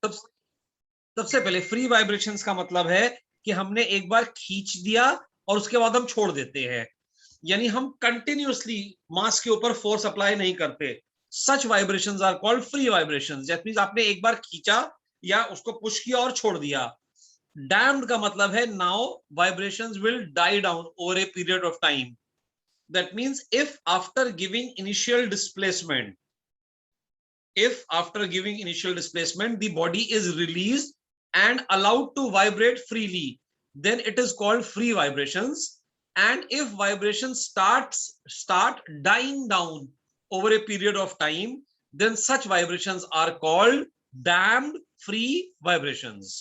सबसे पहले free vibrations का मतलब है कि हमने एक बार खींच दिया और उसके बाद हम छोड़ देते हैं, यानी हम कंटिन्यूअसली मास के ऊपर फोर्स अप्लाई नहीं करते। Such vibrations are called free vibrations. That means आपने एक बार खींचा या उसको पुश किया और छोड़ दिया। डैम्ड का मतलब है now vibrations will die down over a period of time. That means if after giving initial displacement, if after giving initial displacement the body is released and allowed to vibrate freely, then it is called free vibrations. And if vibrations start dying down over a period of time, then such vibrations are called damped free vibrations.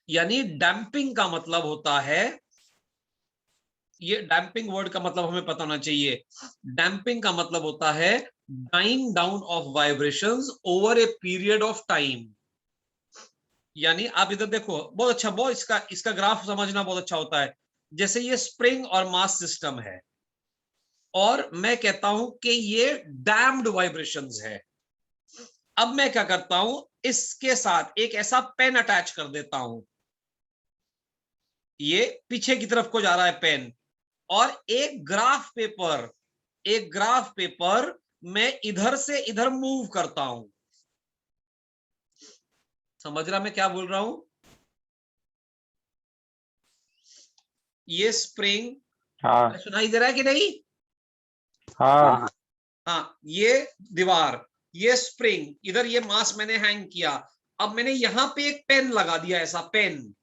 यानी damping का मतलब होता है, ये damping word का मतलब हमें पता होना चाहिए। डैम्पिंग का मतलब होता है dying down of vibrations over a period of time. यानी आप इधर देखो, बहुत अच्छा, बहुत इसका ग्राफ समझना बहुत अच्छा होता है। जैसे ये स्प्रिंग और मास सिस्टम है और मैं कहता हूं कि ये डैम्ड वाइब्रेशंस है। अब मैं क्या करता हूं, इसके साथ एक ऐसा पेन अटैच कर देता हूं, ये पीछे की तरफ को जा रहा है पेन, और एक ग्राफ पेपर मैं इधर से इधर मूव करता हूं। समझ रहा मैं क्या बोल रहा हूं? ये स्प्रिंग, हाँ सुनाई दे रहा है कि नहीं? हाँ हाँ, ये दीवार, ये स्प्रिंग, इधर ये मास मैंने हैंग किया। अब मैंने यहां पे एक पेन लगा दिया, ऐसा पेन,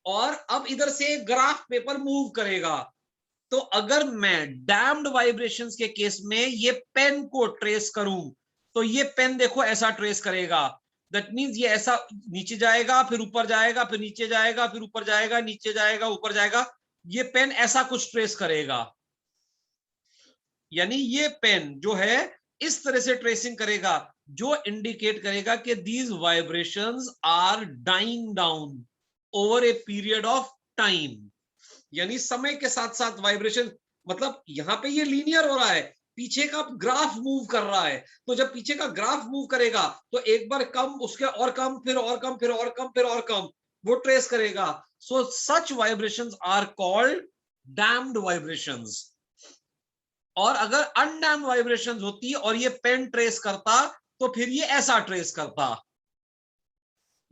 और अब इधर से एक ग्राफ पेपर मूव करेगा। तो अगर मैं डैम्ड वाइब्रेशंस के केस में ये पेन को ट्रेस करूं, तो ये पेन देखो ऐसा ट्रेस करेगा। दैट मींस ये ऐसा नीचे जाएगा, फिर ऊपर जाएगा, फिर नीचे जाएगा, फिर ऊपर जाएगा, नीचे जाएगा, ऊपर जाएगा। ये पेन ऐसा कुछ ट्रेस करेगा। यानी ये पेन जो है इस तरह से ट्रेसिंग करेगा, जो इंडिकेट करेगा कि these vibrations are dying down over a period of time. यानी समय के साथ साथ वाइब्रेशन, मतलब यहां पे ये लीनियर हो रहा है, पीछे का ग्राफ मूव कर रहा है। तो जब पीछे का ग्राफ मूव करेगा तो एक बार कम, उसके और कम, फिर और कम, फिर और कम, फिर और कम, वो ट्रेस करेगा। So such vibrations are called damped vibrations. और अगर अनडैम्ड वाइब्रेशंस होती और ये पेन ट्रेस करता, तो फिर ये ऐसा ट्रेस करता।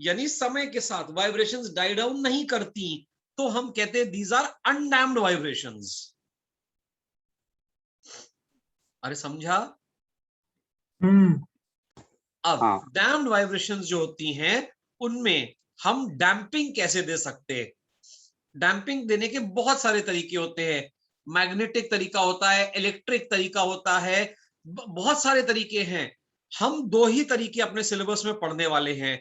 यानी समय के साथ वाइब्रेशंस डाई डाउन नहीं करती, तो हम कहते हैं दीज आर अनडैम्ड वाइब्रेशंस। अरे समझा? अब हाँ डैम्ड वाइब्रेशंस जो होती हैं उनमें हम डैम्पिंग कैसे दे सकते हैं? डैम्पिंग देने के बहुत सारे तरीके होते हैं। मैग्नेटिक तरीका होता है, इलेक्ट्रिक तरीका होता है, बहुत सारे तरीके हैं। हम दो ही तरीके अपने सिलेबस में पढ़ने वाले हैं।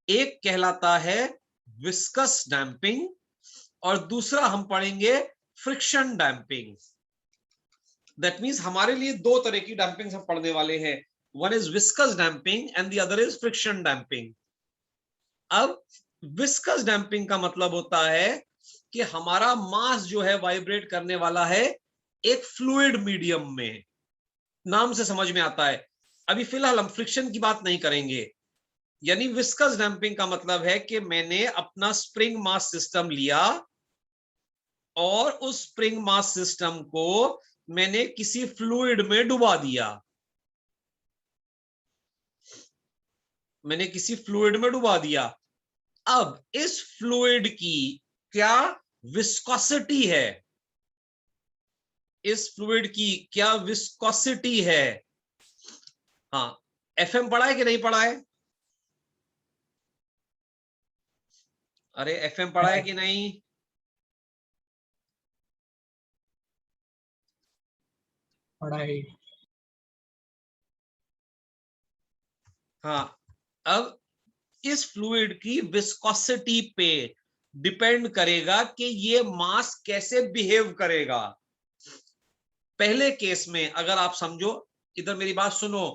एक कहलाता है विस्कस डैम्पिंग और दूसरा हम पढ़ेंगे फ्रिक्शन डैम्पिंग। दैट मींस हमारे लिए दो तरह की डैम्पिंग हम पढ़ने वाले हैं। One is viscous damping and the other is friction damping. अब विस्कस डैम्पिंग का मतलब होता है कि हमारा मास जो है वाइब्रेट करने वाला है एक फ्लूइड मीडियम में। नाम से समझ में आता है। अभी फिलहाल हम फ्रिक्शन की बात नहीं करेंगे। यानी विस्कस डैम्पिंग का मतलब है कि मैंने अपना स्प्रिंग मास सिस्टम लिया और उस स्प्रिंग मास सिस्टम को मैंने किसी फ्लूइड में डुबा दिया। मैंने किसी फ्लूइड में डुबा दिया। अब इस फ्लूइड की क्या विस्कोसिटी है? इस फ्लूइड की क्या विस्कोसिटी है? हाँ, एफएम पढ़ा है कि नहीं पढ़ा है? अरे एफएम पढ़ा है कि नहीं? पढ़ाई। हाँ, अब इस फ्लूइड की विस्कोसिटी पे डिपेंड करेगा कि ये मास कैसे बिहेव करेगा। पहले केस में अगर आप समझो, इधर मेरी बात सुनो,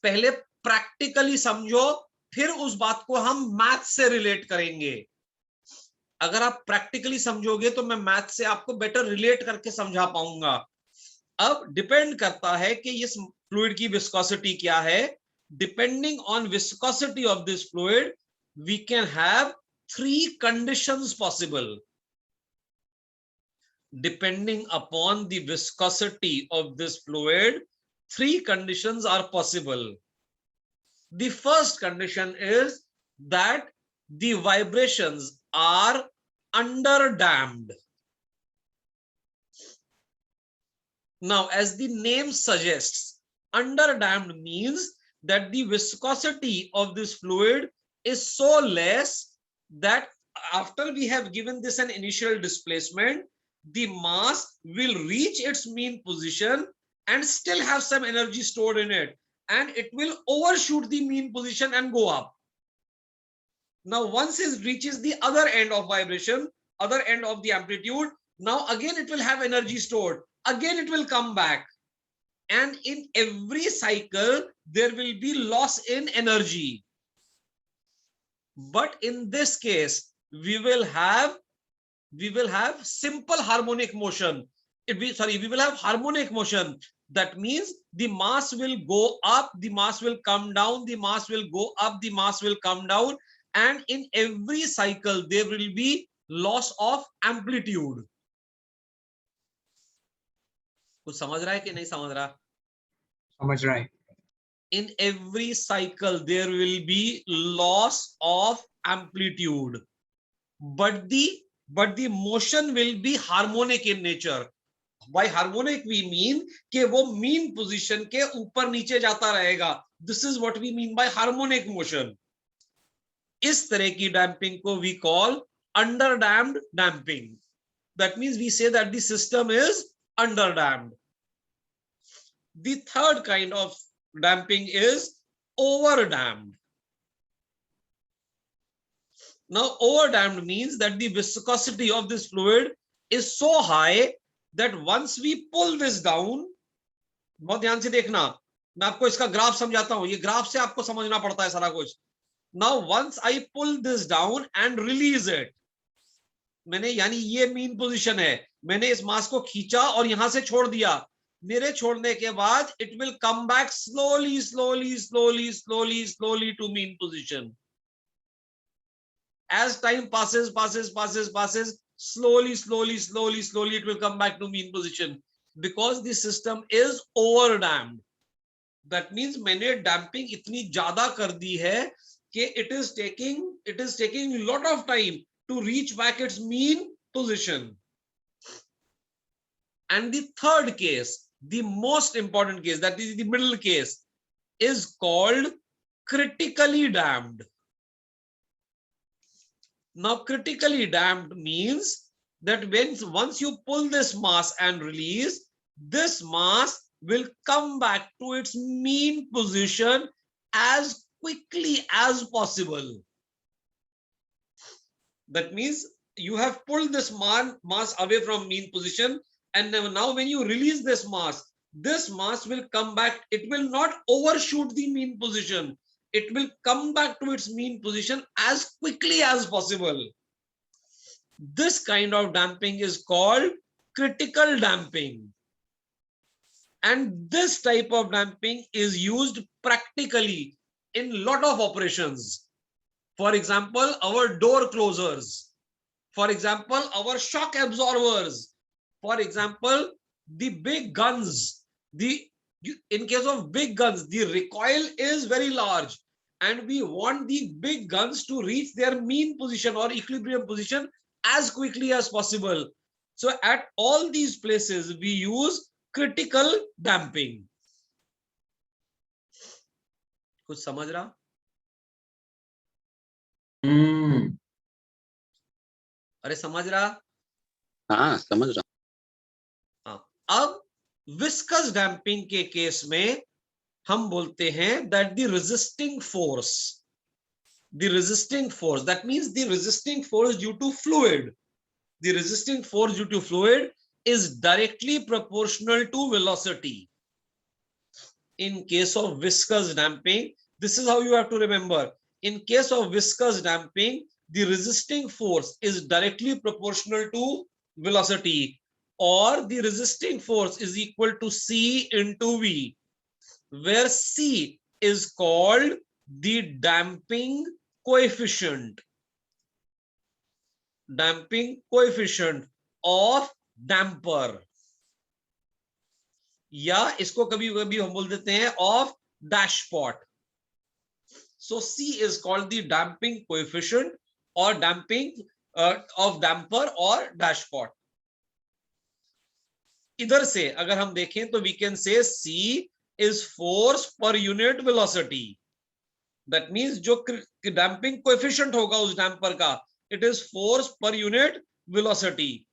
पहले प्रैक्टिकली समझो, फिर उस बात को हम मैथ से रिलेट करेंगे। अगर आप प्रैक्टिकली समझोगे तो मैं मैथ से आपको बेटर रिलेट करके समझा पाऊंगा। अब डिपेंड करता है कि इस फ्लूइड की विस्कोसिटी क्या है। depending on viscosity of this fluid, we can have 3 conditions possible. Depending upon the viscosity of this fluid, 3 conditions are possible. The first condition is that the vibrations are underdamped. Now, as the name suggests, underdamped means that the viscosity of this fluid is so less that after we have given this an initial displacement, the mass will reach its mean position and still have some energy stored in it, and it will overshoot the mean position and go up. Now, once it reaches the other end of vibration, other end of the amplitude, now again it will have energy stored. Again, it will come back. And in every cycle, there will be loss in energy. But in this case, we will have simple harmonic motion. We will have harmonic motion. That means the mass will go up, the mass will come down, the mass will go up, the mass will come down. And in every cycle, there will be loss of amplitude. कुछ समझ रहा है कि नहीं समझ रहा? समझ रहा है. In every cycle, there will be loss of amplitude, but the motion will be harmonic in nature. By harmonic we mean कि वो mean position के ऊपर नीचे जाता रहेगा. This is what we mean by harmonic motion. इस तरह की damping को we call underdamped damping. That means we say that the system is underdamped. The third kind of damping is overdamped. Now, overdamped means that the viscosity of this fluid is so high that once we pull this down, बहुत ध्यान से देखना, मैं आपको इसका graph समझाता हूं, ये ग्राफ से आपको समझना पड़ता है सारा कुछ. Now, once I pull this down and release it, मैंने यानी ये मीन पोजीशन है, मैंने इस मास को खींचा और यहां से छोड़ दिया. मेरे छोड़ने के बाद it will come back slowly to mean position. As time passes, slowly it will come back to mean position because the system is overdamped. That means मैंने damping इतनी ज्यादा कर दी है कि it is taking a lot of time to reach back its mean position. And the third case, the most important case, that is the middle case, is called critically damped. Now, critically damped means that once you pull this mass and release, this mass will come back to its mean position as quickly as possible. That means you have pulled this mass away from mean position, and now when you release this mass will come back. It will not overshoot the mean position. It will come back to its mean position as quickly as possible. This kind of damping is called critical damping. And this type of damping is used practically in a lot of operations. For example, our door closers. For example, our shock absorbers. For example, the big guns. In case of big guns, the recoil is very large, and we want the big guns to reach their mean position or equilibrium position as quickly as possible. So at all these places, we use critical damping. कुछ समझ रहा? अरे समझ रहा? हाँ समझ रहा. हाँ, अब विस्कस डैम्पिंग के केस में हम बोलते हैं that the resisting force, that means the resisting force due to fluid, is directly proportional to velocity. In case of viscous damping, this is how you have to remember. In case of viscous damping, the resisting force is directly proportional to velocity, or the resisting force is equal to C into V, where C is called the damping coefficient. Damping coefficient of damper, या इसको कभी कभी हम बोल देते हैं of dashpot. So C is called the damping coefficient or damping of damper or dashpot. इधर से अगर हम देखें तो we can say C is force per unit velocity. That means जो damping coefficient होगा उस damper का, it is force per unit velocity.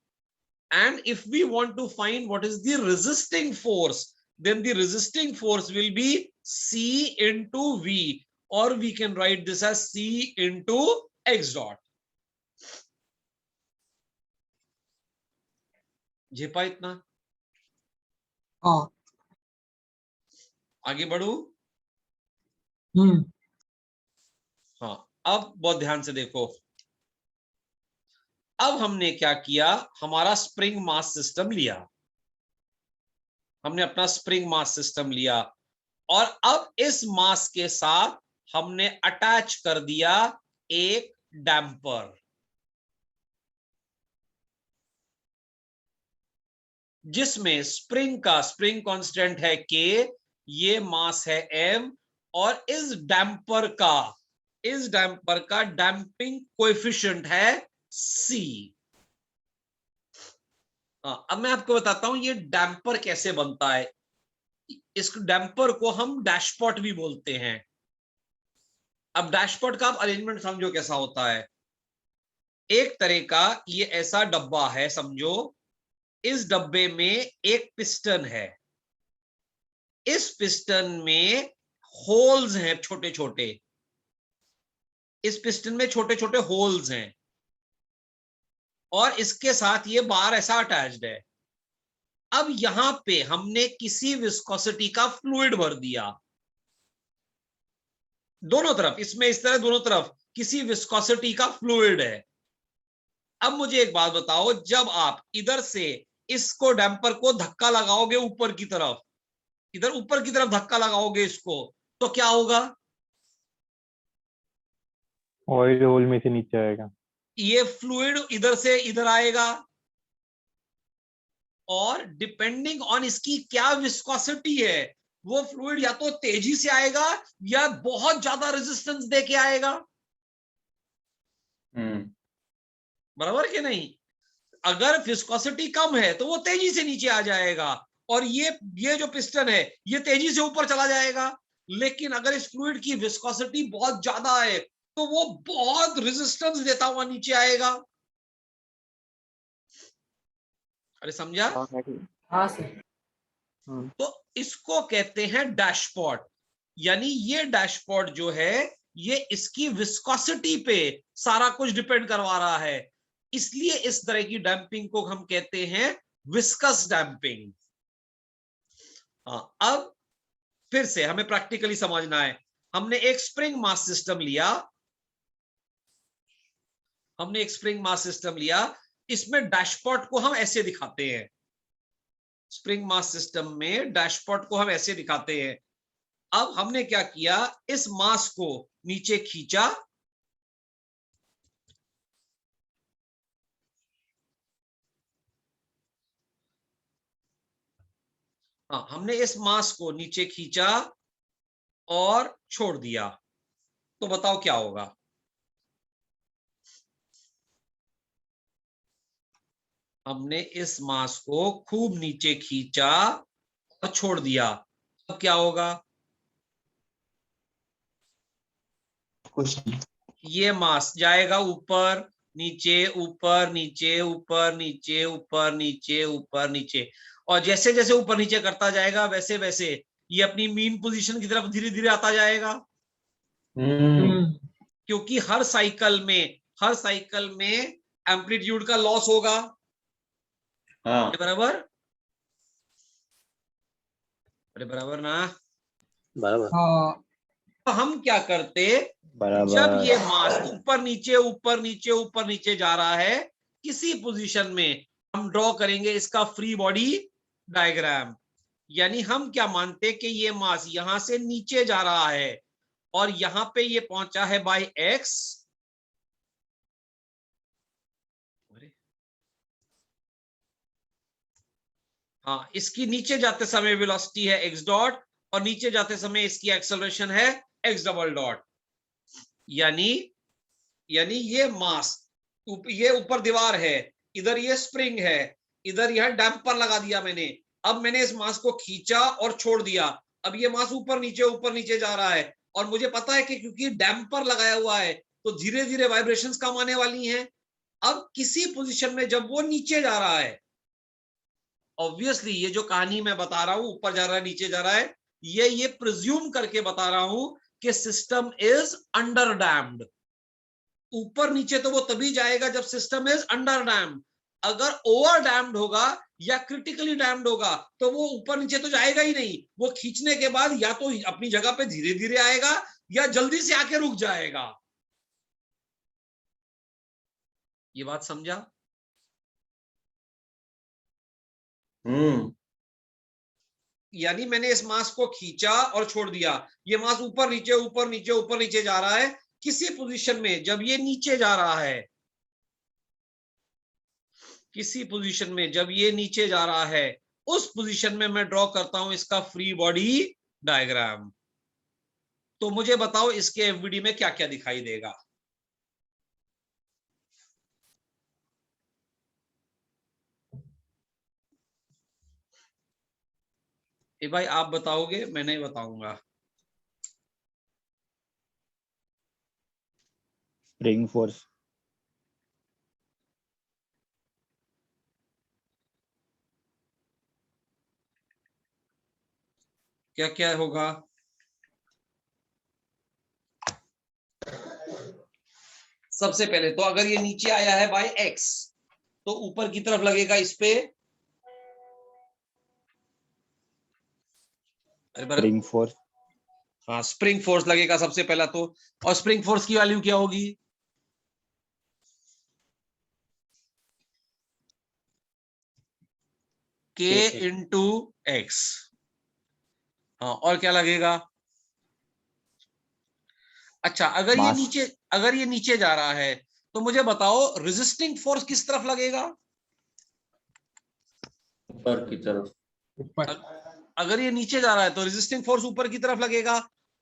And if we want to find what is the resisting force, then the resisting force will be C into V, or we can write this as C into X dot. झेपा इतना? हाँ. आगे बढ़ू? हाँ, अब बहुत ध्यान से देखो. अब हमने क्या किया, हमारा स्प्रिंग मास सिस्टम लिया, हमने अपना स्प्रिंग मास सिस्टम लिया, और अब इस मास के साथ हमने अटैच कर दिया एक डैम्पर, जिसमें स्प्रिंग कांस्टेंट है K, ये मास है M, और इस डैम्पर का डैम्पिंग कोएफिशिएंट है C. अब मैं आपको बताता हूं ये डैम्पर कैसे बनता है. इस डैम्पर को हम डैशपॉट भी बोलते हैं. अब डैशपॉट का आप अरेंजमेंट समझो कैसा होता है. एक तरह का ये ऐसा डब्बा है समझो, इस डब्बे में एक पिस्टन है, इस पिस्टन में होल्स हैं छोटे छोटे, इस पिस्टन में छोटे छोटे होल्स हैं, और इसके साथ ये बार ऐसा अटैच्ड है. अब यहां पे हमने किसी विस्कोसिटी का फ्लूइड भर दिया दोनों तरफ, इसमें इस तरह दोनों तरफ किसी विस्कोसिटी का फ्लूइड है. अब मुझे एक बात बताओ, जब आप इधर से इसको डैम्पर को धक्का लगाओगे ऊपर की तरफ, इधर ऊपर की तरफ धक्का लगाओगे इसको, तो क्या होगा? ऑयल होल में से नीचे आएगा, ये फ्लूइड इधर से इधर आएगा, और डिपेंडिंग ऑन इसकी क्या विस्कोसिटी है, वो फ्लूइड या तो तेजी से आएगा या बहुत ज्यादा रेजिस्टेंस दे के आएगा. बराबर कि नहीं? अगर विस्कोसिटी कम है तो वो तेजी से नीचे आ जाएगा, और ये जो पिस्टन है ये तेजी से ऊपर चला जाएगा. लेकिन अगर इस फ्लूइड की विस्कोसिटी बहुत ज्यादा है तो वो बहुत रेजिस्टेंस देता हुआ नीचे आएगा. अरे समझा? हाँ सर. तो इसको कहते हैं डैशपॉट. यानी ये डैशपॉट जो है ये इसकी विस्कोसिटी पे सारा कुछ डिपेंड करवा रहा है, इसलिए इस तरह की डैम्पिंग को हम कहते हैं विस्कस डैम्पिंग. अब फिर से हमें प्रैक्टिकली समझना है. हमने एक स्प्रिंग मास सिस्टम लिया, इसमें डैशपॉट को हम ऐसे दिखाते हैं. स्प्रिंग मास सिस्टम में डैशपॉट को हम ऐसे दिखाते हैं. अब हमने क्या किया, इस मास को नीचे खींचा, हमने इस मास को नीचे खींचा और छोड़ दिया, तो बताओ क्या होगा? हमने इस मास को खूब नीचे खींचा और छोड़ दिया, अब क्या होगा? कुछ नहीं. ये मास जाएगा ऊपर नीचे ऊपर नीचे ऊपर नीचे ऊपर नीचे ऊपर नीचे, और जैसे जैसे ऊपर नीचे करता जाएगा वैसे वैसे ये अपनी मीन पोजीशन की तरफ धीरे धीरे आता जाएगा. क्योंकि हर साइकिल में एम्पलीट्यूड का लॉस होगा. बराबर? अरे बराबर ना? बराबर. तो हम क्या करते, जब ये मास ऊपर नीचे जा रहा है, किसी पोजीशन में हम ड्रॉ करेंगे इसका फ्री बॉडी डायग्राम. यानी हम क्या मानते कि ये मास यहां से नीचे जा रहा है और यहां पे ये पहुंचा है बाय एक्स, हाँ इसकी नीचे जाते समय वेलोसिटी है एक्स डॉट और नीचे जाते समय इसकी एक्सेलरेशन है एक्स डबल डॉट। यानी ये मास, ये ऊपर दीवार है, इधर ये स्प्रिंग है, इधर यह डैम्पर लगा दिया मैंने। अब मैंने इस मास को खींचा और छोड़ दिया, अब ये मास ऊपर नीचे जा रहा है और मुझे पता है कि क्योंकि डैम्पर लगाया हुआ है तो धीरे धीरे वाइब्रेशंस कम आने वाली हैं। अब किसी पोजीशन में जब वो नीचे जा रहा है, ऑब्वियसली ये जो कहानी मैं बता रहा हूं ऊपर जा रहा है नीचे जा रहा है, ये प्रिज्यूम करके बता रहा हूं कि सिस्टम इज अंडर डैम्ड। ऊपर नीचे तो वो तभी जाएगा जब सिस्टम इज अंडर डैम्ड। अगर ओवर डैम्ड होगा या क्रिटिकली डैम्ड होगा तो वो ऊपर नीचे तो जाएगा ही नहीं, वो खींचने के बाद या तो अपनी जगह पे धीरे धीरे आएगा या जल्दी से आके रुक जाएगा। ये बात समझा? यानी मैंने इस मास को खींचा और छोड़ दिया, ये मास ऊपर नीचे जा रहा है। किसी पोजीशन में जब ये नीचे जा रहा है, किसी पोजीशन में जब ये नीचे जा रहा है, उस पोजीशन में मैं ड्रॉ करता हूं इसका फ्री बॉडी डायग्राम। तो मुझे बताओ इसके एफबीडी में क्या क्या दिखाई देगा? भाई आप बताओगे, मैं नहीं बताऊंगा। स्प्रिंग फोर्स, क्या क्या होगा? सबसे पहले तो अगर ये नीचे आया है बाय एक्स तो ऊपर की तरफ लगेगा इस पे स्प्रिंग फोर्स, हाँ स्प्रिंग फोर्स लगेगा सबसे पहला तो। और स्प्रिंग फोर्स की वैल्यू क्या होगी? के इंटू एक्स। हाँ और क्या लगेगा? अच्छा अगर ये नीचे जा रहा है तो मुझे बताओ रेजिस्टिंग फोर्स किस तरफ लगेगा? ऊपर की तरफ। अगर ये नीचे जा रहा है तो रेजिस्टिंग फोर्स ऊपर की तरफ लगेगा।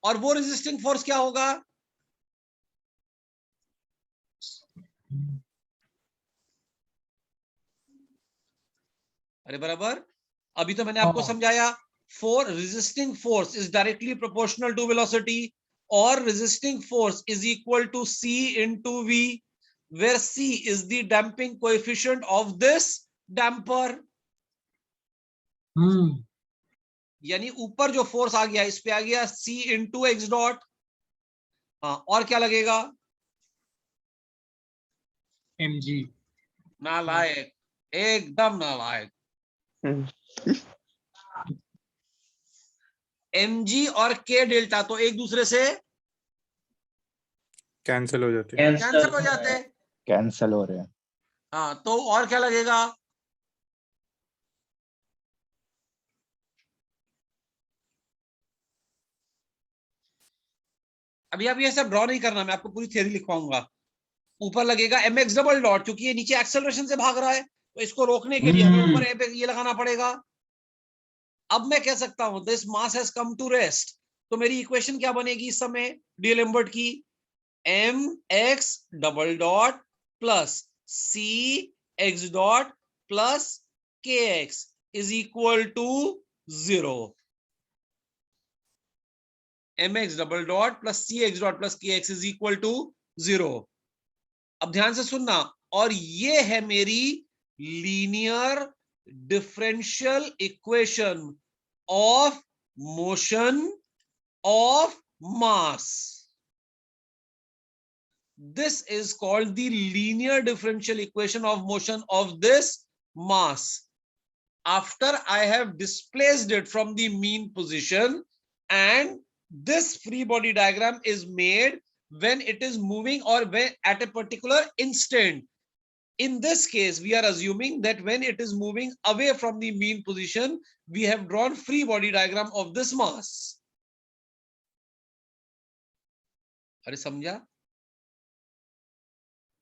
और वो रेजिस्टिंग फोर्स क्या होगा? अरे बराबर, अभी तो मैंने आपको समझाया, for resisting force is directly proportional to velocity और resisting force is equal to C into V, where C is the damping coefficient of this damper. यानी ऊपर जो फोर्स आ गया इस पे आ गया सी इंटू एक्स डॉट। हाँ और क्या लगेगा? mg। नालायक, एकदम नालायक। mg और k डेल्टा तो एक दूसरे से कैंसिल हो जाती है, कैंसिल हो जाते हैं। कैंसिल हो रहे हैं। हाँ तो और क्या लगेगा? अभी आप ये सब ड्रॉ नहीं करना, मैं आपको पूरी थ्योरी लिखवाऊंगा। ऊपर लगेगा एम एक्स डबल डॉट, क्योंकि ये नीचे एक्सेलरेशन से भाग रहा है तो इसको रोकने के लिए हमें ऊपर ये लगाना पड़ेगा। अब मैं कह सकता हूं this mass has come to rest, तो मेरी इक्वेशन क्या बनेगी इस समय डी एल्बर्ट की? M X double dot plus C X dot plus K X is equal to 0। M X double dot plus C X dot plus K X is equal to 0। अब ध्यान से सुनना, और ये है मेरी linear differential equation of motion of mass. This is called the linear differential equation of motion of this mass. After I have displaced it from the mean position, and this free body diagram is made when it is moving or when at a particular instant. In this case, we are assuming that when it is moving away from the mean position, we have drawn free body diagram of this mass. अरे समझा?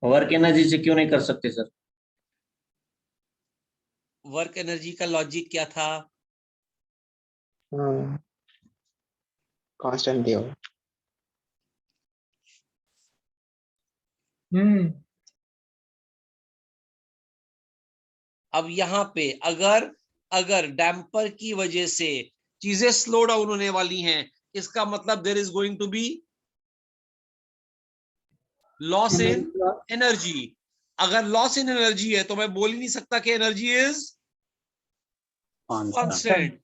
Work energy से क्यों नहीं कर सकते sir? Work energy का logic क्या था? कांस्टेंट दिया हुआ। अब यहाँ पे अगर डैम्पर की वजह से चीजें स्लो डाउन होने वाली हैं, इसका मतलब there is going to be loss in energy. अगर लॉस इन एनर्जी है तो मैं बोल ही नहीं सकता कि एनर्जी इज कांस्टेंट।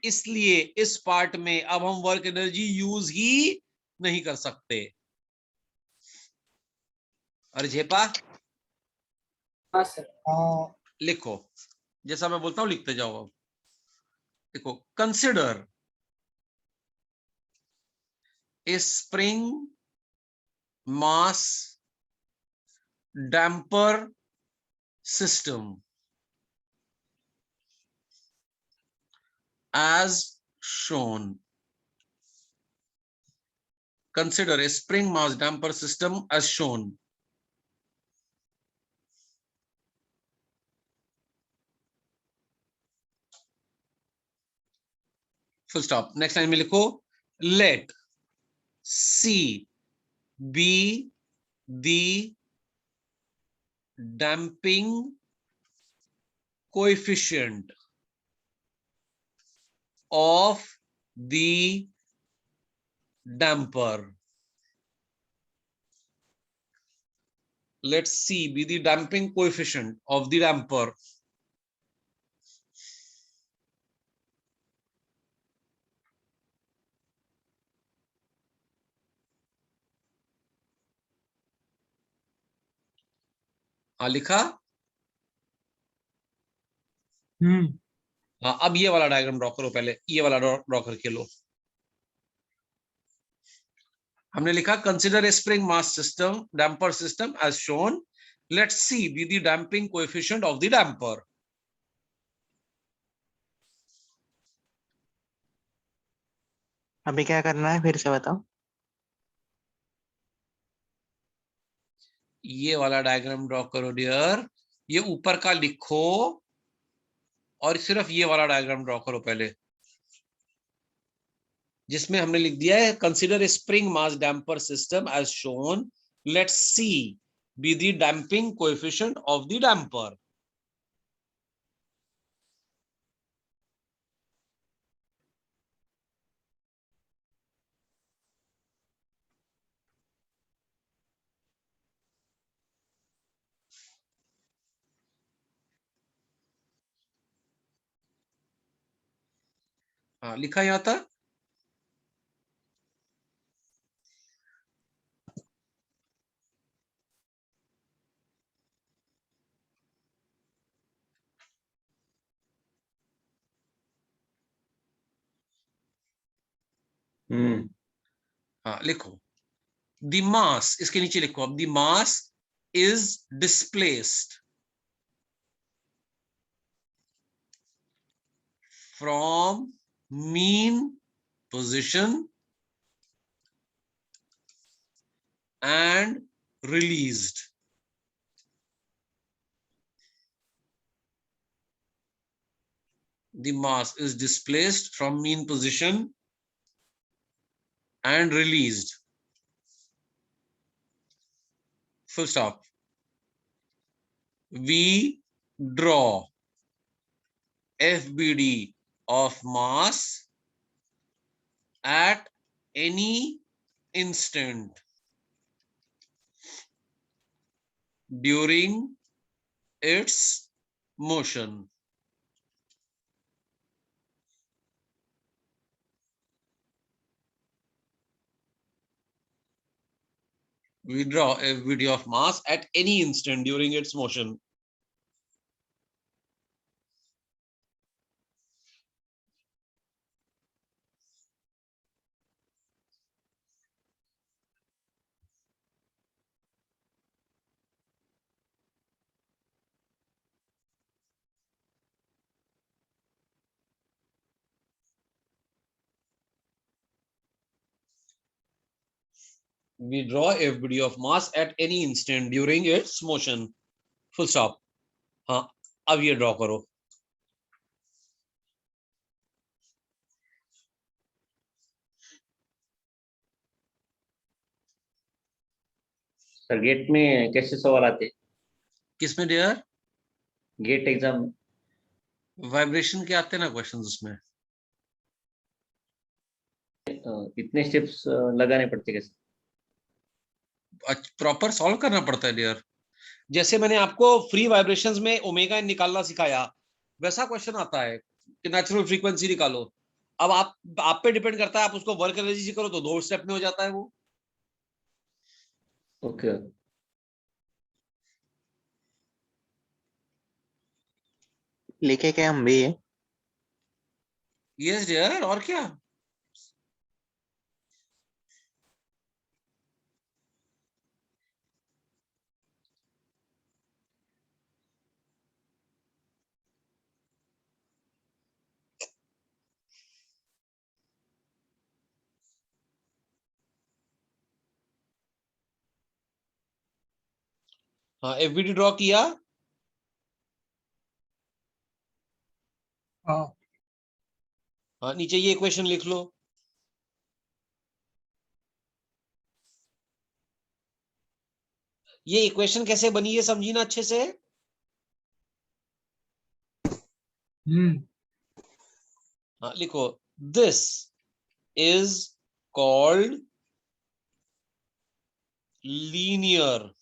इसलिए इस पार्ट में अब हम वर्क एनर्जी यूज ही नहीं कर सकते। अरे झेपा हाँ सर। लिखो, जैसा मैं बोलता हूं लिखते जाओ। अब देखो, consider a spring mass damper system as shown. Consider a spring mass damper system as shown. Full stop. Next line में लिखो, let C be the damping coefficient of the damper. Let C be the damping coefficient of the damper. हाँ लिखा? हाँ, अब ये वाला diagram draw करो। पहले ये वाला ड्रॉ करके लो। हमने लिखा consider a spring mass system damper system as shown, let c be the damping coefficient of the damper. अभी क्या करना है फिर से बताओ। ये वाला डायग्राम ड्रॉ करो डियर। ये ऊपर का लिखो और सिर्फ ये वाला डायग्राम ड्रॉ करो पहले, जिसमें हमने लिख दिया है consider a spring mass damper system as shown, let c be the damping coefficient of the damper. हाँ लिखा यहां था। हाँ लिखो, द मास, इसके नीचे लिखो अब, the mass is displaced from mean position and released. The mass is displaced from mean position and released. Full stop. We draw FBD of mass at any instant during its motion. We draw FBD of mass at any instant during its motion. We draw FBD of mass at any instant during its motion. Full stop. हाँ, अब ये draw करो. Sir gate में कैसे सवाल आते हैं? किसमें डियर? गेट एग्जाम में वाइब्रेशन के आते हैं ना क्वेश्चंस उसमें. इतने स्टेप्स लगाने पड़ते कैसे? प्रॉपर सॉल्व करना पड़ता है डियर. जैसे मैंने आपको फ्री वाइब्रेशंस में ओमेगा एन निकालना सिखाया, वैसा क्वेश्चन आता है कि नेचुरल फ्रीक्वेंसी निकालो. अब आप पे डिपेंड करता है, आप उसको वर्क एनर्जी करो तो 2 स्टेप में हो जाता है वो. ओके. लिखे क्या हम भी है? यस डियर, और क्या. हाँ, एफबीडी ड्रॉ किया. हाँ, नीचे ये इक्वेशन लिख लो. ये इक्वेशन कैसे बनी है समझी ना अच्छे से. हाँ, लिखो. This is called linear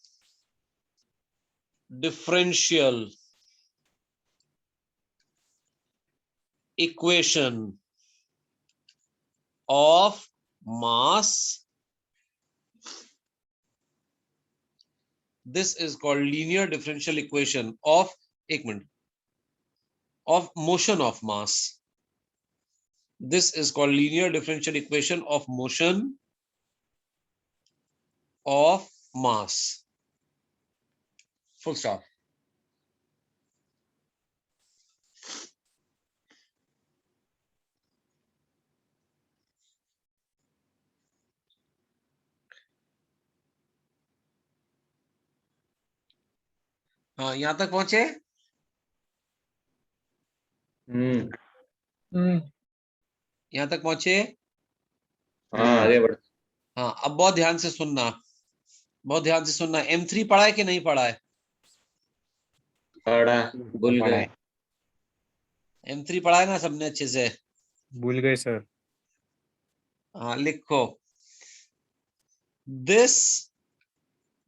differential equation of mass. This is called linear differential equation of of motion of mass. This is called linear differential equation of motion of mass. Full stop. हाँ, यहां तक पहुंचे. यहां तक पहुंचे. हाँ आगे बढ़. हाँ, अब बहुत ध्यान से सुनना, बहुत ध्यान से सुनना. M3 पढ़ा है कि नहीं पढ़ा है? पढ़ा, भूल पढ़ा गए. है. M3 पढ़ा है ना सबने अच्छे से? भूल गए सर. हाँ, लिखो. This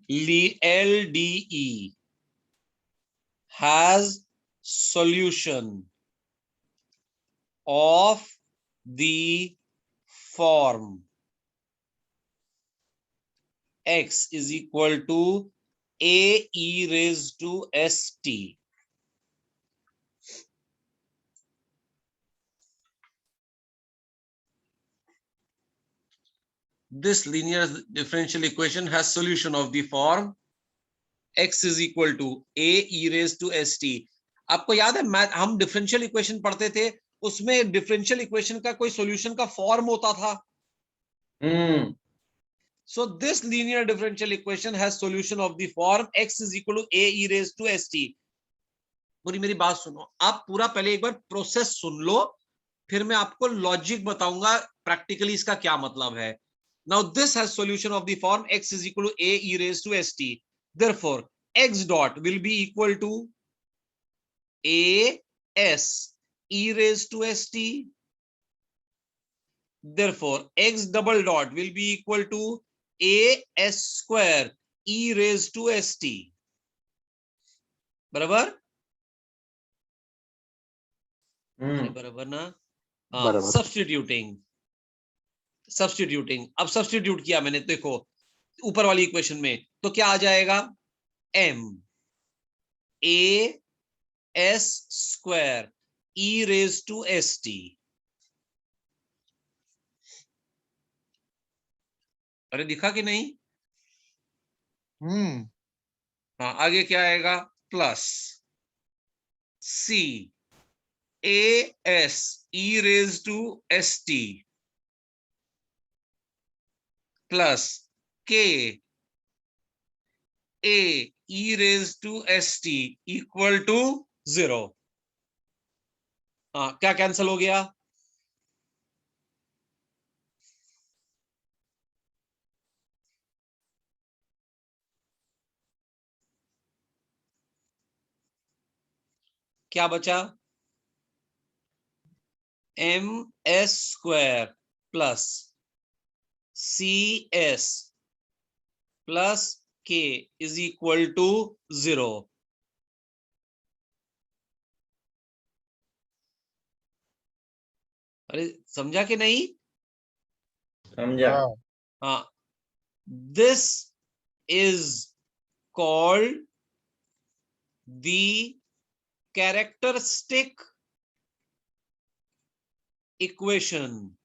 LDE has solution of the form x is equal to a e raised to st. This linear differential equation has solution of the form x is equal to a e raised to st. आपको याद है math, हम differential equation पढ़ते थे, उसमें differential equation का कोई solution का फॉर्म होता था. So this linear differential equation has solution of the form x is equal to a e raised to st. पूरी मेरी बात सुनो, आप पूरा पहले एक बार प्रोसेस सुन लो, फिर मैं आपको लॉजिक बताऊंगा प्रैक्टिकली इसका क्या मतलब है. Now this has solution of the form x is equal to a e raised to st. Therefore x dot will be equal to a s e raised to st. Therefore x double dot will be equal to a s square e raised to st. बराबर? बराबर ना. हाँ, substituting. अब substitute किया मैंने, देखो ऊपर वाली इक्वेशन में, तो क्या आ जाएगा? m a s square e raised to st. अरे दिखा कि नहीं? हाँ, आगे क्या आएगा? Plus c a s e raised to st plus k a e raised to st equal to 0। हाँ, क्या कैंसिल हो गया? क्या बचा? ms square plus cs plus k is equal to 0। अरे समझा कि नहीं? समझा। हाँ, this is called the characteristic equation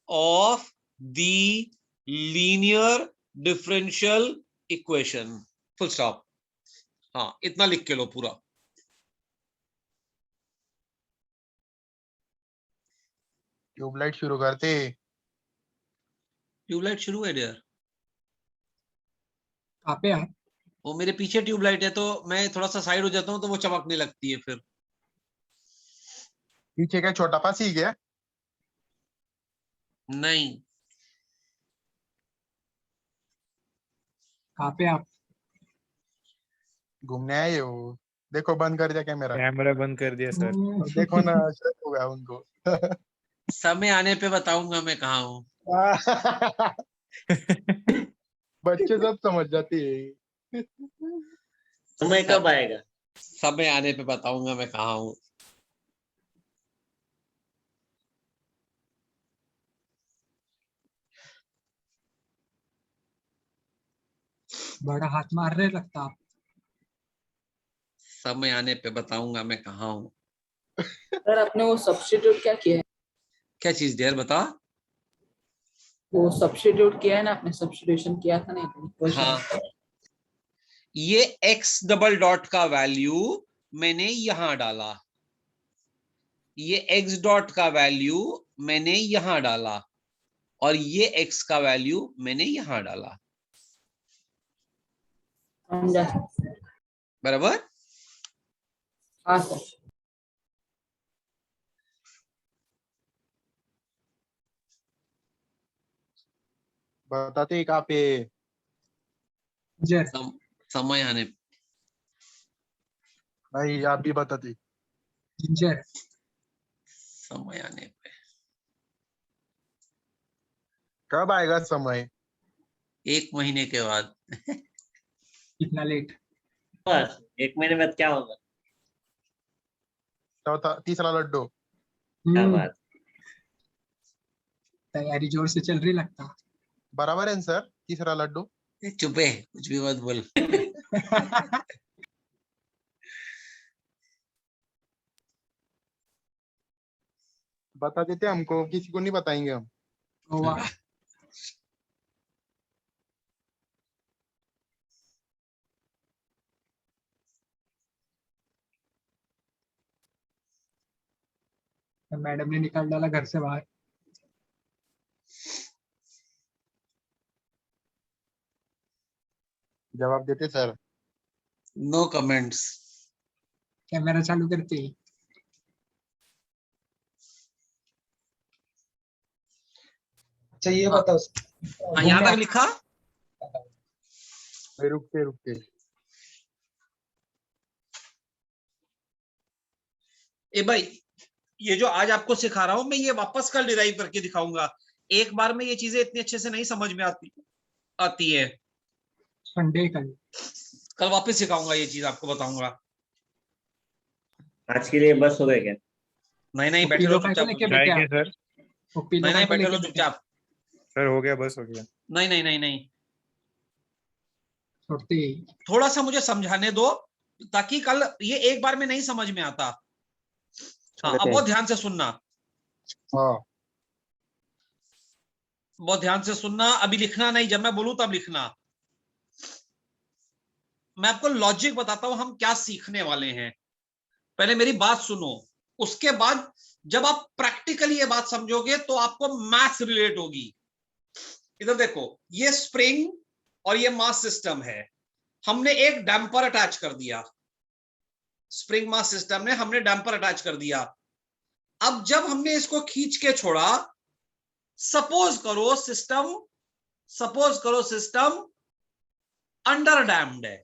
of the linear differential equation. Full stop. हाँ, इतना लिख के लो पूरा। ट्यूबलाइट शुरू करते। ट्यूबलाइट शुरू है डियर? कहाँ पे है? वो मेरे पीछे ट्यूबलाइट है, तो मैं थोड़ा सा साइड हो जाता हूँ तो वो चमकने लगती है फिर। पीछे क्या छोटा पास ही गया? नहीं, कहाँ पे आप? घूमने आए हो? देखो बंद कर दिया कैमरा। कैमरा बंद कर दिया सर। देखो ना, शक हो गया उनको। समय आने पे बताऊंगा मैं कहाँ हूँ। बच्चे सब समझ जाते हैं। समय कब आएगा? समय आने पे बताऊंगा मैं कहाँ हूँ। बड़ा हाथ मार रहे लगता आप। समय आने पे बताऊंगा मैं कहाँ हूँ। सर आपने वो सब्स्टिट्यूट क्या किया है? क्या चीज डियर बता? वो सब्स्टिट्यूट किया है ना आपने, सब्स्टिट्यूशन किया था ना? हाँ, ये x डबल डॉट का वैल्यू मैंने यहां डाला, ये x डॉट का वैल्यू मैंने यहां डाला, और ये x का वैल्यू मैंने यहां डाला। समझा। बराबर? हाँ सर। बताते कहाँ पे? जर समय आने नहीं, आप भी बताते। जिंजर समय आने पे। कब आएगा समय? 1 महीने के बाद। कितना लेट? बस 1 महीने बाद क्या होगा? चौथा तीसरा लड्डू। क्या बात। तैयारी जोर से चल रही लगता। बराबर है सर, तीसरा लड्डू। चुप है, कुछ भी मत बोल। बता देते हमको, किसी को नहीं बताएंगे हम। वाह, मैडम ने निकाल डाला घर से बाहर। जवाब देते सर। No comments. कैमरा चालू करते ही। चाहिए बताओ। हाँ, यहाँ तक लिखा। रुकते रुकते। ए भाई, ये जो आज आपको सिखा रहा हूं मैं, ये वापस कल डिराइव करके दिखाऊंगा। एक बार में ये चीजें इतनी अच्छे से नहीं समझ में आती है। संडे कल वापस सिखाऊंगा, ये चीज आपको बताऊंगा। आज के लिए बस हो गए क्या? नहीं, बैठे रहो चुपचाप। सर नहीं, बैठे रहो चुपचाप। सर हो गया, बस हो गया। नहीं, छोड़ते ही। थोड़ा सा मुझे समझाने दो, ताकि कल ये एक बार में नहीं समझ में आता। हाँ, अब बहुत ध्यान से सुनना। हाँ, बहुत ध्यान से सुनना। अभी लिखना नहीं, जब मैं बोलूं तब लिखना। मैं आपको लॉजिक बताता हूं हम क्या सीखने वाले हैं। पहले मेरी बात सुनो, उसके बाद जब आप प्रैक्टिकली ये बात समझोगे तो आपको मैथ्स रिलेट होगी। इधर देखो, ये स्प्रिंग और ये मास सिस्टम है, हमने एक डैम्पर अटैच कर दिया, स्प्रिंग मास सिस्टम में हमने डैम्पर अटैच कर दिया। अब जब हमने इसको खींच के छोड़ा, सपोज करो सिस्टम अंडर डैम्ड है।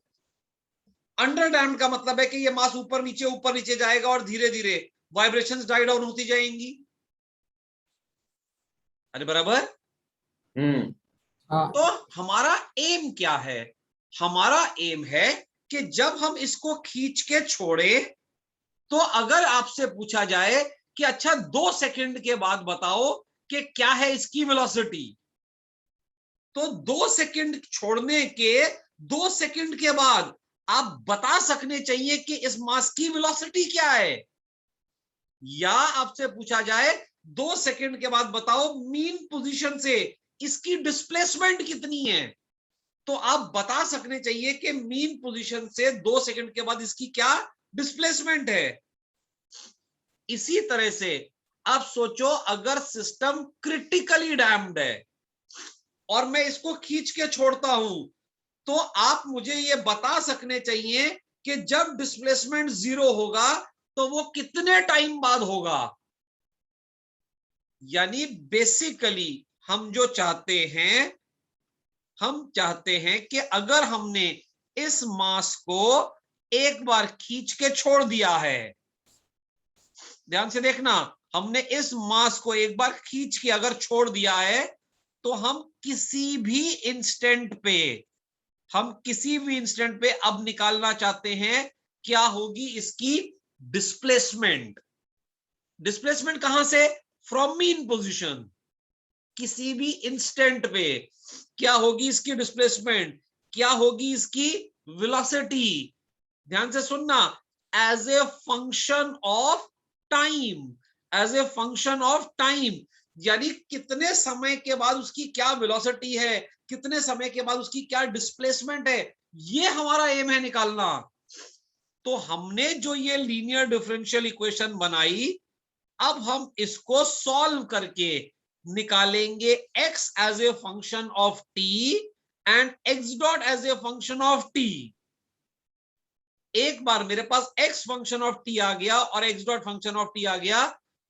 अंडर डैम्ड का मतलब है कि ये मास ऊपर नीचे जाएगा और धीरे धीरे वाइब्रेशंस डाई डाउन होती जाएंगी। अरे बराबर। हाँ तो हमारा एम क्या है? हमारा एम है कि जब हम इसको खींच के छोड़े, तो अगर आपसे पूछा जाए कि अच्छा 2 सेकंड के बाद बताओ कि क्या है इसकी वेलोसिटी, तो 2 सेकंड छोड़ने के 2 सेकंड के बाद आप बता सकने चाहिए कि इस मास की वेलोसिटी क्या है। या आपसे पूछा जाए 2 सेकंड के बाद बताओ मीन पोजीशन से इसकी डिस्प्लेसमेंट कितनी है, तो आप बता सकने चाहिए कि मीन पोजीशन से 2 सेकंड के बाद इसकी क्या डिस्प्लेसमेंट है। इसी तरह से आप सोचो, अगर सिस्टम क्रिटिकली डैम्ड है और मैं इसको खींच के छोड़ता हूं, तो आप मुझे ये बता सकने चाहिए कि जब डिस्प्लेसमेंट 0 होगा तो वो कितने टाइम बाद होगा। यानी बेसिकली हम जो चाहते हैं, हम चाहते हैं कि अगर हमने इस मास को एक बार खींच के छोड़ दिया है, ध्यान से देखना, हमने इस मास को एक बार खींच के अगर छोड़ दिया है, तो हम किसी भी इंस्टेंट पे अब निकालना चाहते हैं क्या होगी इसकी डिस्प्लेसमेंट। डिस्प्लेसमेंट कहां से? From mean position. किसी भी इंस्टेंट पे क्या होगी इसकी डिस्प्लेसमेंट, क्या होगी इसकी वेलोसिटी। ध्यान से सुनना, as a function of time, as a function of time, यानी कितने समय के बाद उसकी क्या वेलोसिटी है, कितने समय के बाद उसकी क्या डिस्प्लेसमेंट है, ये हमारा एम है निकालना। तो हमने जो ये लीनियर डिफरेंशियल इक्वेशन बनाई, अब हम इसको सॉल्व करके निकालेंगे x as a function of t and x dot as a function of t। एक बार मेरे पास x फंक्शन ऑफ t आ गया और x dot function of t आ गया,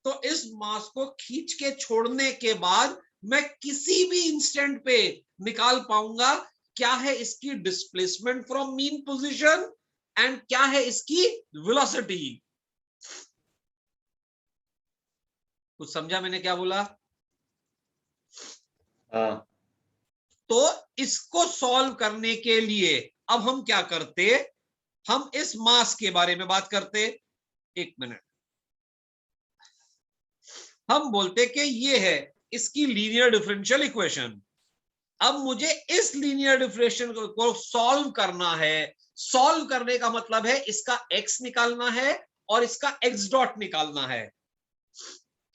तो इस मास को खींच के छोड़ने के बाद मैं किसी भी इंस्टेंट पे निकाल पाऊंगा क्या है इसकी displacement from mean position and क्या है इसकी वेलोसिटी। कुछ समझा मैंने क्या बोला? तो इसको सॉल्व करने के लिए अब हम क्या करते, हम इस मास के बारे में बात करते। एक मिनट, हम बोलते कि ये है इसकी लीनियर डिफरेंशियल इक्वेशन। अब मुझे इस लीनियर डिफरेंशियल को सॉल्व करना है। सॉल्व करने का मतलब है इसका x निकालना है और इसका x डॉट निकालना है।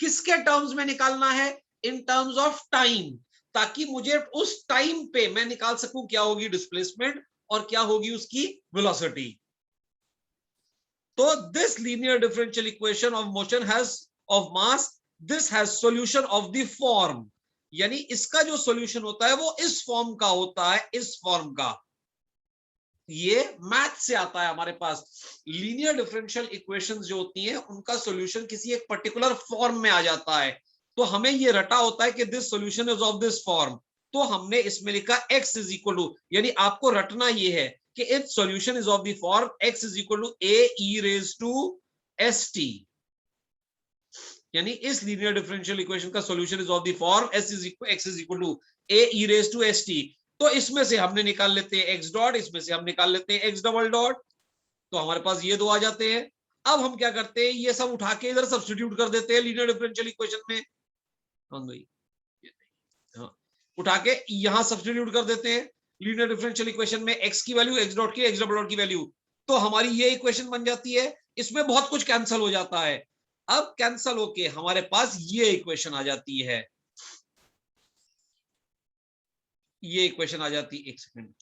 किसके टर्म्स में निकालना है? इन टर्म्स ऑफ टाइम, ताकि मुझे उस टाइम पे मैं निकाल सकूं क्या होगी डिस्प्लेसमेंट और क्या होगी उसकी वेलोसिटी। तो this linear differential equation of motion has of mass, this has solution of the form, यानी इसका जो सॉल्यूशन होता है वो इस फॉर्म का होता है, इस फॉर्म का। ये मैथ से आता है हमारे पास। लीनियर डिफरेंशियल इक्वेशंस जो होती हैं उनका सॉल्यूशन किसी एक पर्टिकुलर फॉर्म में आ जाता है, तो हमें ये रटा होता है कि this solution is of this form, तो हमने इसमें लिखा x इज इक्वल टू, यानी आपको रटना ये है कि its solution is of the form x is equal to a e raise to st, यानी इस लीनियर डिफरेंशियल इक्वेशन का solution is of the form x is equal to a e raise to st। तो इसमें से हमने निकाल लेते हैं x डॉट, इसमें से हम निकाल लेते हैं x डबल डॉट, तो हमारे पास ये दो आ जाते हैं। अब हम क्या करते हैं, ये सब उठा के इधर सब्स्टिट्यूट कर देते हैं लीनियर डिफरेंशियल इक्वेशन में। हाँ, उठा के यहां सब्स्टिट्यूट कर देते हैं लीनियर डिफरेंशियल इक्वेशन में, x की वैल्यू, x डॉट की, x डबल डॉट की वैल्यू, तो हमारी ये इक्वेशन बन जाती है। इसमें बहुत कुछ कैंसिल हो जाता है। अब कैंसिल होके हमारे पास ये इक्वेशन आ जाती है, ये इक्वेशन आ जाती है। एक सेकंड,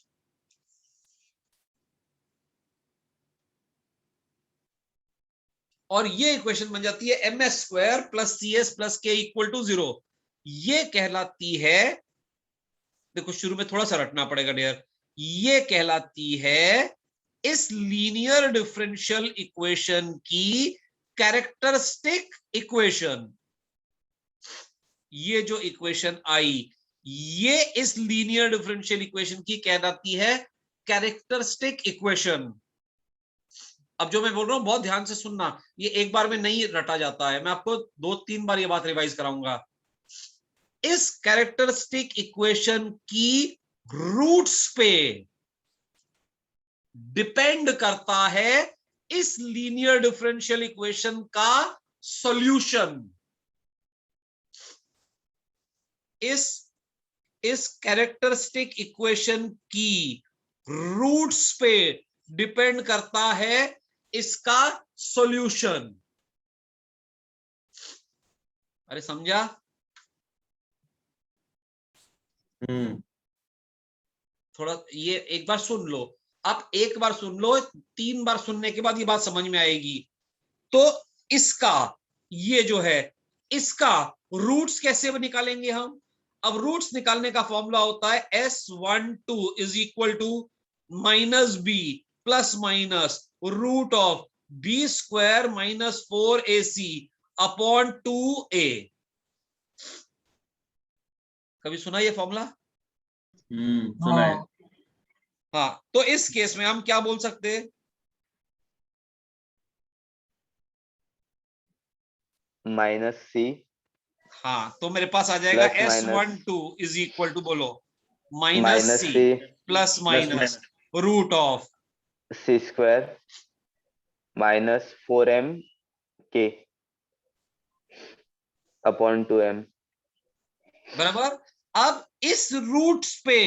और ये इक्वेशन बन जाती है ms square plus cs plus k equal to 0। ये कहलाती है देखो शुरू में थोड़ा सा रटना पड़ेगा डियर, ये कहलाती है इस लीनियर डिफरेंशियल इक्वेशन की कैरेक्टरिस्टिक इक्वेशन। ये जो इक्वेशन आई, ये इस लीनियर डिफरेंशियल इक्वेशन की कहलाती है कैरेक्टरिस्टिक इक्वेशन। अब जो मैं बोल रहा हूं बहुत ध्यान से सुनना, ये एक बार में नहीं रटा जाता है, मैं आपको 2-3 बार ये बात रिवाइज कराऊंगा। इस कैरेक्टरिस्टिक इक्वेशन की रूट्स पे डिपेंड करता है इस लीनियर डिफरेंशियल इक्वेशन का सॉल्यूशन। इस कैरेक्टरिस्टिक इक्वेशन की रूट्स पे डिपेंड करता है इसका सॉल्यूशन। अरे समझा? थोड़ा ये एक बार सुन लो, आप एक बार सुन लो, 3 बार सुनने के बाद ये बात समझ में आएगी। तो इसका ये जो है, इसका रूट्स कैसे निकालेंगे हम? अब रूट्स निकालने का फॉर्मूला होता है S12 is equal to minus b plus minus root of b square minus 4ac upon 2a। कभी सुना ये फॉर्मूला? सुना है। हाँ, तो इस केस में हम क्या बोल सकते हैं? Minus c. हाँ, तो मेरे पास आ जाएगा S12 इज इक्वल टू, बोलो, minus c plus minus root of c square minus 4m के अपॉन 2m। बराबर। अब इस रूट्स पे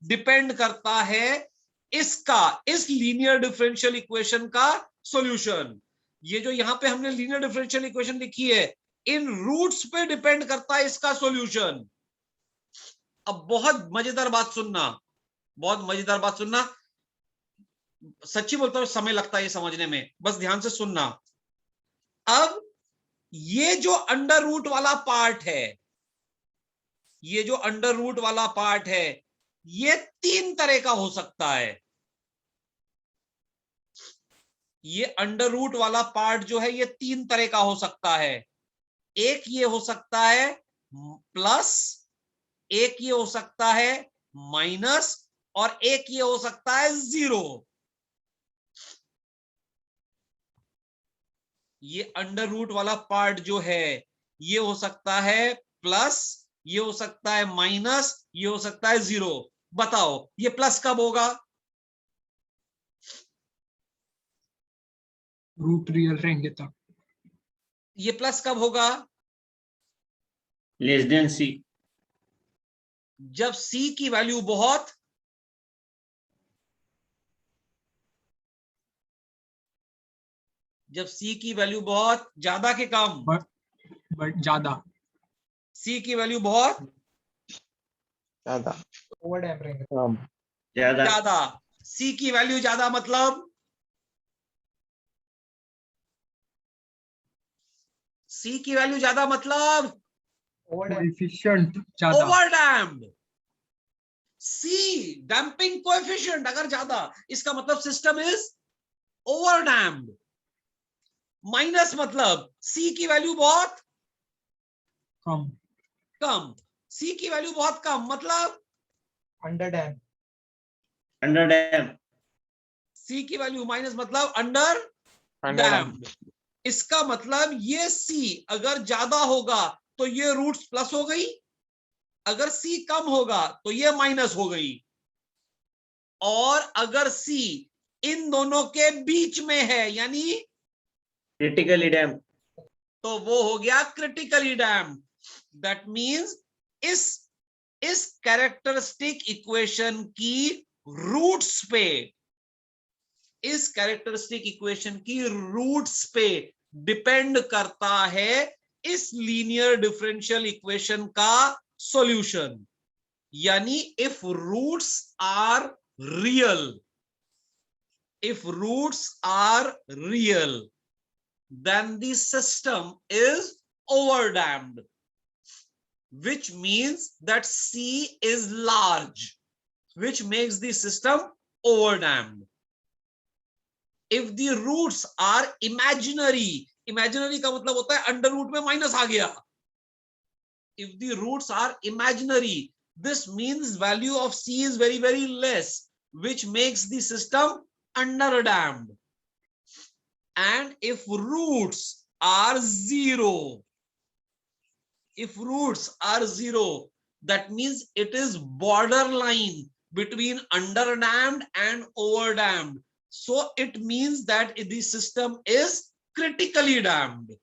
डिपेंड करता है इसका, इस लीनियर डिफरेंशियल इक्वेशन का सॉल्यूशन। ये जो यहां पे हमने लीनियर डिफरेंशियल इक्वेशन लिखी है, इन रूट्स पे डिपेंड करता है इसका सॉल्यूशन। अब बहुत मजेदार बात सुनना, बहुत मजेदार बात सुनना, सच्ची बोलता हूं समय लगता है ये समझने में, बस ध्यान से सुनना। अब ये जो अंडर रूट वाला पार्ट है, ये जो अंडर रूट वाला पार्ट है, ये 3 तरह का हो सकता है। ये अंडर रूट वाला पार्ट जो है, ये 3 तरह का हो सकता है। एक ये हो सकता है प्लस, एक ये हो सकता है माइनस, और एक ये हो सकता है 0। ये अंडर रूट वाला पार्ट जो है, ये हो सकता है प्लस, ये हो सकता है माइनस, ये हो सकता है 0। बताओ ये प्लस कब होगा? रूट रियल रहेंगे तब। ये प्लस कब होगा? लेस देन सी। जब c की वैल्यू बहुत, जब c की वैल्यू बहुत ज्यादा के कम, बट ज्यादा। c की वैल्यू बहुत ज्यादा। ओवर डैम रहेंगे। ज्यादा। ज्यादा। c की वैल्यू ज्यादा मतलब c की वैल्यू ज्यादा मतलब ओवर डैम। कोएफिशिएंट ज्यादा। Over damped. c damping coefficient अगर ज्यादा, इसका मतलब system is over damped. Minus मतलब c की वैल्यू बहुत कम। कम। c की वैल्यू बहुत कम मतलब under damp. Under damp. c की वैल्यू माइनस मतलब अंडर डैम्ड। इसका मतलब ये c अगर ज्यादा होगा तो ये रूट्स प्लस हो गई, अगर c कम होगा तो ये माइनस हो गई, और अगर c इन दोनों के बीच में है यानी क्रिटिकली डैम। तो वो हो गया क्रिटिकली डैम्ड। दैट मींस इस कैरेक्टरिस्टिक इक्वेशन की रूट्स पे, इस कैरेक्टरिस्टिक इक्वेशन की रूट्स पे डिपेंड करता है इस लीनियर डिफरेंशियल इक्वेशन का सॉल्यूशन। यानी if roots are real, if roots are real, then the system is overdamped. which means that C is large, which makes the system overdamped. If the roots are imaginary, imaginary का मतलब होता है under root में minus आ गया. If the roots are imaginary, this means value of C is very, very less, which makes the system underdamped. And if roots are zero, that means it is borderline between underdamped and overdamped. So it means that the system is critically damped.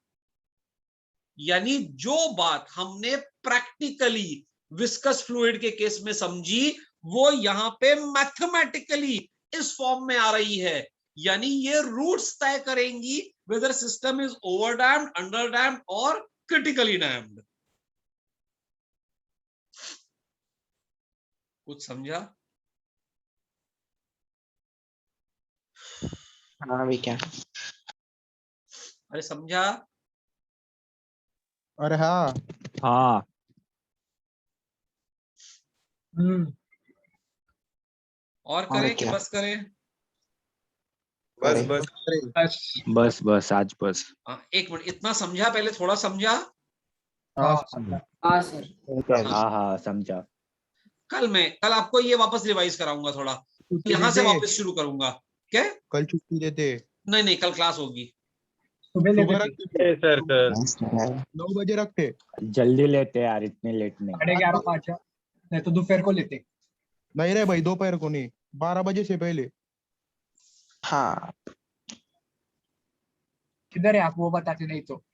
यानी जो बात हमने practically viscous fluid के case में समझी, वो यहां पे मैथमेटिकली इस फॉर्म में आ रही है. यानी ये रूट्स तय करेंगी whether system is overdamped, underdamped और critically damped. कुछ समझा? हाँ अभी क्या? अरे समझा? अरे हाँ. हाँ. और करें कि क्या? बस करें? बस बस बस बस बस आज बस. हाँ, एक मिनट, इतना समझा? पहले थोड़ा समझा? हाँ. हाँ सर. हाँ हाँ समझा. कल आपको ये वापस रिवाइज कराऊंगा थोड़ा, यहाँ से वापस शुरू करूंगा. क्या? कल छुट्टी देते. नहीं, कल क्लास होगी. सुबह सुबह लेते रखते. सर 9 बजे रखते. जल्दी लेते यार, इतने लेट नहीं. 11:30 5 नहीं तो दोपहर को लेते. नहीं रे भाई, दोपहर को नहीं, 12 बजे से पहले. हाँ किधर है आप वो बताते नहीं तो.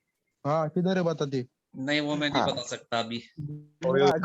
हाँ किधर है बताते. नहीं, वो मैं नहीं हाँ. बता सकता अभी. दुआ है.